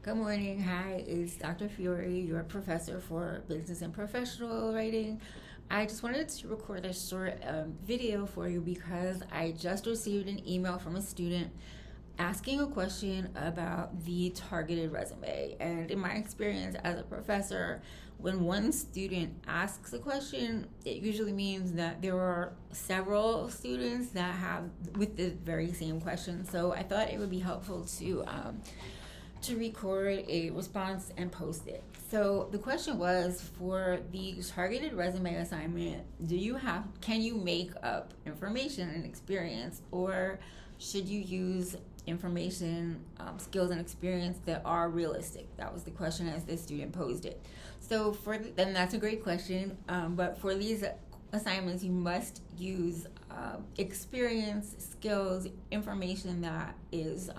Good morning. Hi, it's Dr. Fiore, your professor for business and professional writing. I just wanted to record a short video for you because I just received an email from a student asking a question about the targeted resume. And in my experience as a professor, when one student asks a question, it usually means that there are several students that have with the very same question. So I thought it would be helpful to record a response and post it. So the question was, for the targeted resume assignment, can you make up information and experience, or should you use information, skills and experience that are realistic? That was the question as the student posed it. So then that's a great question, but for these assignments you must use experience, skills, information that is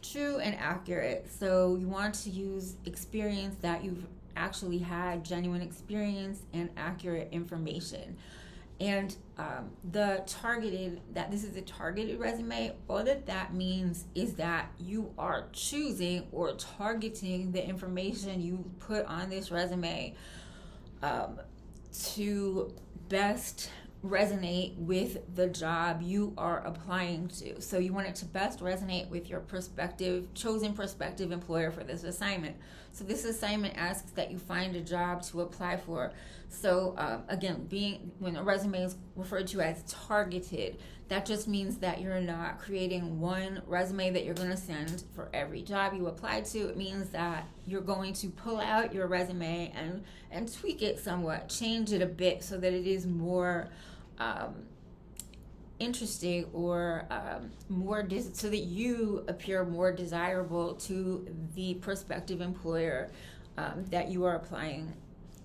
true and accurate. So you want to use experience that you've actually had genuine experience and accurate information. And this is a targeted resume, all that means is that you are choosing or targeting the information you put on this resume to best resonate with the job you are applying to. So you want it to best resonate with your chosen prospective employer for this assignment. So this assignment asks that you find a job to apply for. So again, when a resume is referred to as targeted, that just means that you're not creating one resume that you're going to send for every job you apply to. It means that you're going to pull out your resume and tweak it somewhat, change it a bit so that it is more interesting or so that you appear more desirable to the prospective employer that you are applying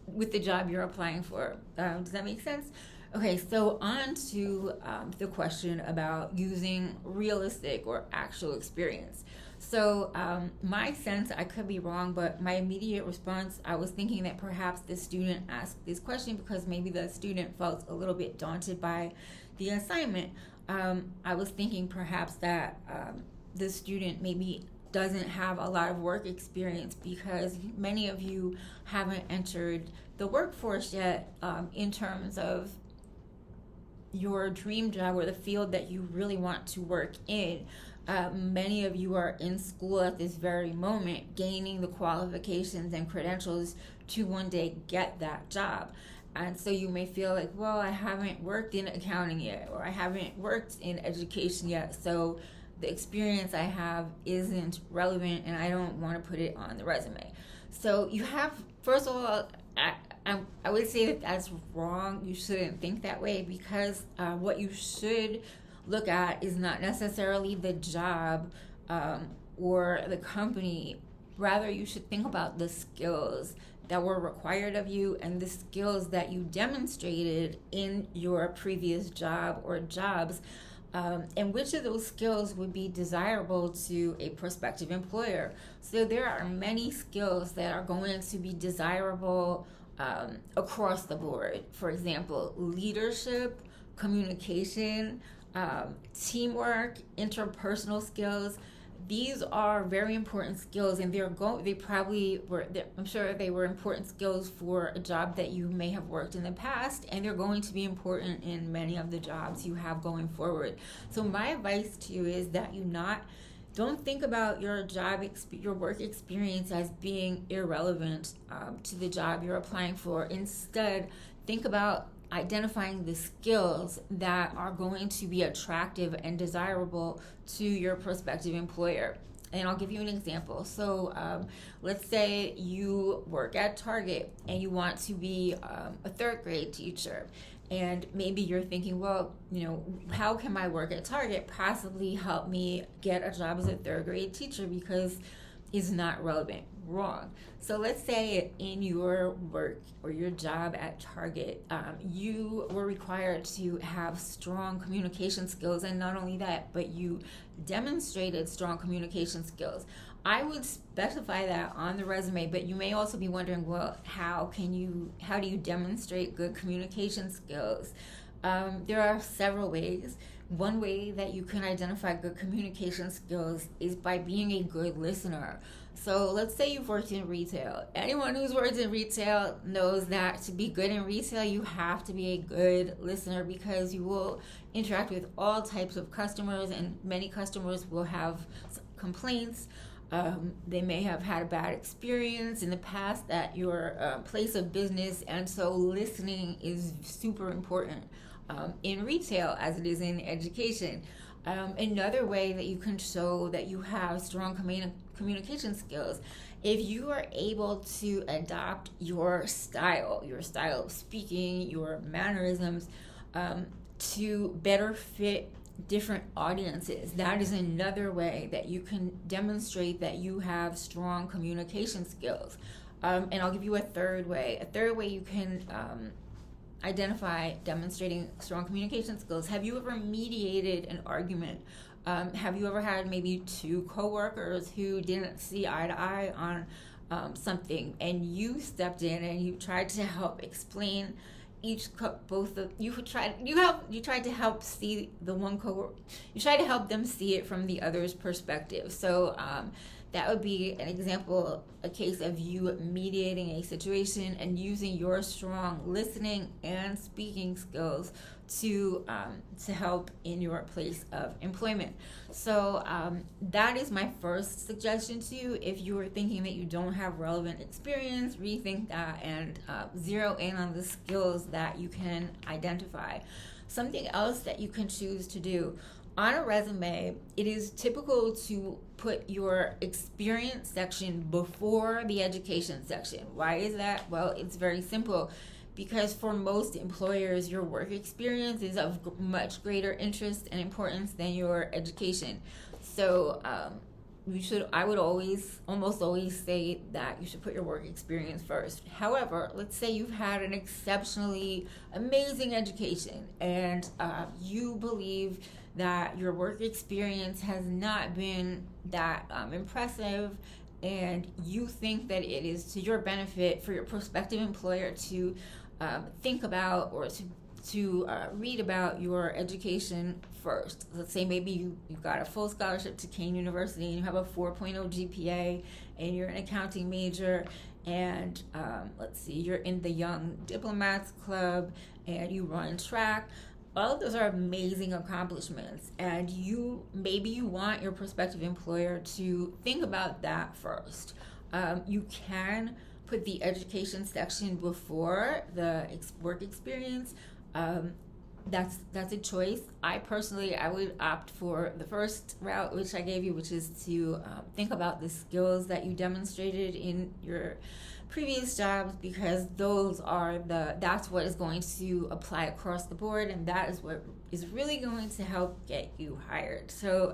with the job you're applying for. Does that make sense? Okay, so on to the question about using realistic or actual experience. So my sense, I could be wrong, but my immediate response, I was thinking that perhaps the student asked this question because maybe the student felt a little bit daunted by the assignment. I was thinking perhaps that the student maybe doesn't have a lot of work experience because many of you haven't entered the workforce yet in terms of your dream job or the field that you really want to work in. Many of you are in school at this very moment, gaining the qualifications and credentials to one day get that job. And so you may feel like, well, I haven't worked in accounting yet, or I haven't worked in education yet, so the experience I have isn't relevant and I don't want to put it on the resume. So you have, first of all, I would say that that's wrong. You shouldn't think that way because what you should look at is not necessarily the job or the company. Rather, you should think about the skills that were required of you and the skills that you demonstrated in your previous job or jobs, and which of those skills would be desirable to a prospective employer. So there are many skills that are going to be desirable across the board. For example, leadership, communication, teamwork, interpersonal skills. These are very important skills, and I'm sure they were important skills for a job that you may have worked in the past, and they're going to be important in many of the jobs you have going forward. So my advice to you is that don't think about your work experience as being irrelevant to the job you're applying for. Instead, think about identifying the skills that are going to be attractive and desirable to your prospective employer. And I'll give you an example. So let's say you work at Target and you want to be a third grade teacher. And maybe you're thinking, well, how can my work at Target possibly help me get a job as a third grade teacher because it's not relevant? Wrong. So let's say in your work or your job at Target, you were required to have strong communication skills, and not only that, but you demonstrated strong communication skills. I would specify that on the resume, but you may also be wondering, well, how do you demonstrate good communication skills? There are several ways. One way that you can identify good communication skills is by being a good listener. So let's say you've worked in retail. Anyone who's worked in retail knows that to be good in retail, you have to be a good listener, because you will interact with all types of customers, and many customers will have complaints. They may have had a bad experience in the past at your place of business, and so listening is super important in retail as it is in education. Another way that you can show that you have strong communication skills, if you are able to adopt your style of speaking, your mannerisms, to better fit different audiences. That is another way that you can demonstrate that you have strong communication skills. And I'll give you a third way. A third way you can identify demonstrating strong communication skills. Have you ever mediated an argument? Have you ever had maybe two coworkers who didn't see eye to eye on something, and you stepped in and you tried to help explain you tried to help see the one coworker, you tried to help them see it from the other's perspective. So that would be an example, a case of you mediating a situation and using your strong listening and speaking skills to help in your place of employment. So that is my first suggestion to you. If you are thinking that you don't have relevant experience, rethink that and zero in on the skills that you can identify. Something else that you can choose to do. On a resume, it is typical to put your experience section before the education section. Why is that? Well, it's very simple. Because for most employers, your work experience is of much greater interest and importance than your education. So I would almost always say that you should put your work experience first. However, let's say you've had an exceptionally amazing education, and you believe that your work experience has not been that impressive, and you think that it is to your benefit for your prospective employer to think about or to read about your education first. Let's say maybe you got a full scholarship to Kane University and you have a 4.0 GPA and you're an accounting major, and let's see, you're in the Young Diplomats Club and you run track. All of those are amazing accomplishments, and maybe you want your prospective employer to think about that first. You can put the education section before the work experience. That's a choice. I would opt for the first route, which I gave you, which is to think about the skills that you demonstrated in your previous jobs, because that's what is going to apply across the board, and that is what is really going to help get you hired. So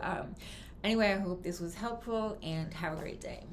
anyway, I hope this was helpful, and have a great day.